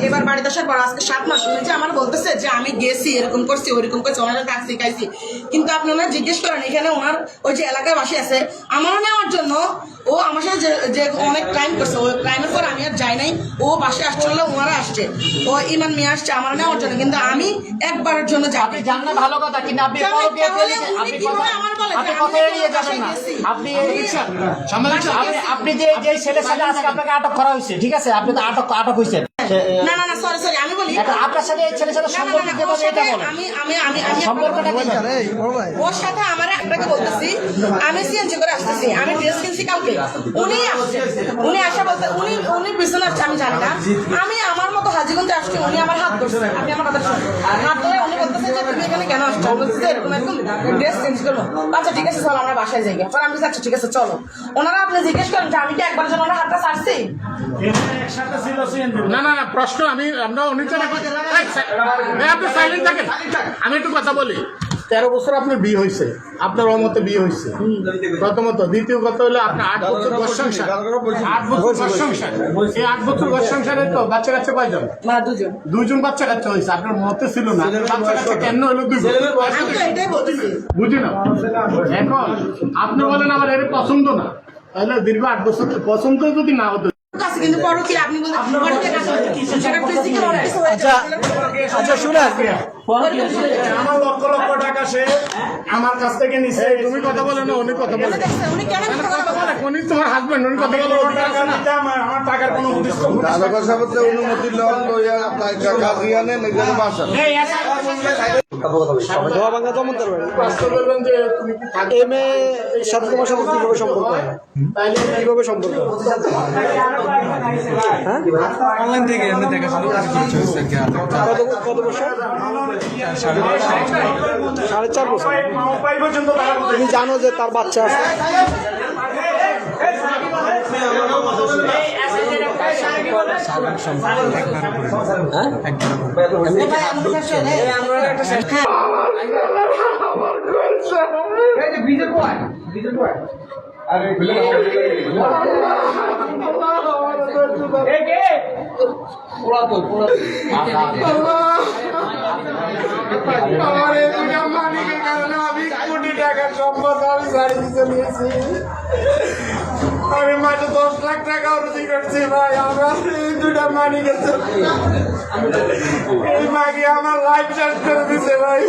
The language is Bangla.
এবার বাড়িতে আসার পর আজকে 7 মাস হয়েছে আমার বলতেছে যে আমি গেছি এরকম করছি ওইরকম করছি ওনারা কাজ শিখাইছি, কিন্তু আপনি ওনার জিজ্ঞেস করেন এখানে ওনার ওই যে এলাকায় বাসী আছে আমারও নেওয়ার জন্য ও আমার সাথে যে অনেক ক্রাইম করছে ওই ক্রাইমের পর আমি আর যাই নাই, ও বাসে আসছিল ওনারা আসছে, ও ইমান মেয়ে আসছে আমার নেওয়ার জন্য, কিন্তু আমি একবারের জন্য যাবি জান না ভালো কথা, কিন্তু আপনি আপনি যে ছেলের সাথে আজকে আপনাকে আটক করা হয়েছে, ঠিক আছে, আপনি তো আটক হয়েছেন। না না না সরি আমি বলি আপনার সাথে এই ছেলের সাথে সম্পর্ক কিভাবে এটা বলেন? আমি সম্পর্কটা কি? ওর সাথে আমার একটাকে বলতেছি আমি সিএনজি করে আসতেছি, আমি ড্রেস কিনছি কালকে, উনি আসছে, উনি আসা বলতে উনি পিছনে আসছে আমি জানি না, আমি আমার মতো হাজিগঞ্জে আসছি, উনি আমার হাত ধরছে, আপনি আমার কথা শুনুন, হাত ধরে উনি বলতেছে যে তুমি এখানে কেন আসছো, বলতেছে এরকম এরকম ড্রেস চেঞ্জ করবো, আচ্ছা ঠিক আছে চলো আমরা বাসায় যাই, পরে আমি আচ্ছা ঠিক আছে চলো, ওনারা আপনি জিজ্ঞেস করেন যে আমি কি একবার জন্য ওনার হাতটা ছাড়ছি? না না না প্রশ্ন আমরা আপনি সাইলেন্ট থাকেন, আমি একটু কথা বলি। 13 বছর আপনার বিয়ে হয়েছে, আপনার অমতে বিয়ে হয়েছে প্রথমত, দ্বিতীয় কথা হলো আপনার 8 বছর ঘর সংসার, 8 বছর ঘর সংসার, এই 8 বছর ঘর সংসারে তো বাচ্চা কাচ্চা কয়জন? দুজন বাচ্চা কাচ্চা হয়েছে, আপনার মতে ছিল না বাচ্চা কাচ্চা কেন হলো? বুঝি না। এখন আপনি বলেন আমার এর পছন্দ না, তাহলে দীর্ঘ 8 বছর পছন্দ যদি না হতো কিন্তু বড় কি আপনি আচ্ছা শুনেন, আমার লক্ষ লক্ষ টাকা সে আমার কাছ থেকে নিছে, তুমি কথা বলে না উনি কথা বলে, উনি তোমার হাজবেন্ড, উনি কথা বলে আমার টাকার কোনো অনুমতি লন লইয়া আপনার কাজী আনেন এখানে বাসা অনলাইন থেকে এমনি দেখাশোনা কত বছর? 4.5 বছর। তুমি জানো যে তার বাচ্চা আছে? মালিকের কারণে আমি কোটি টাকার সম্পদ আমি ছাড়ি দিতে নিয়েছি, আমি মাঝে 10 লাখ টাকা অর্জি করছি ভাই, আমার এই 2টা মালিকের এই মাকে আমার লাইফ শেষ করে দিছে ভাই।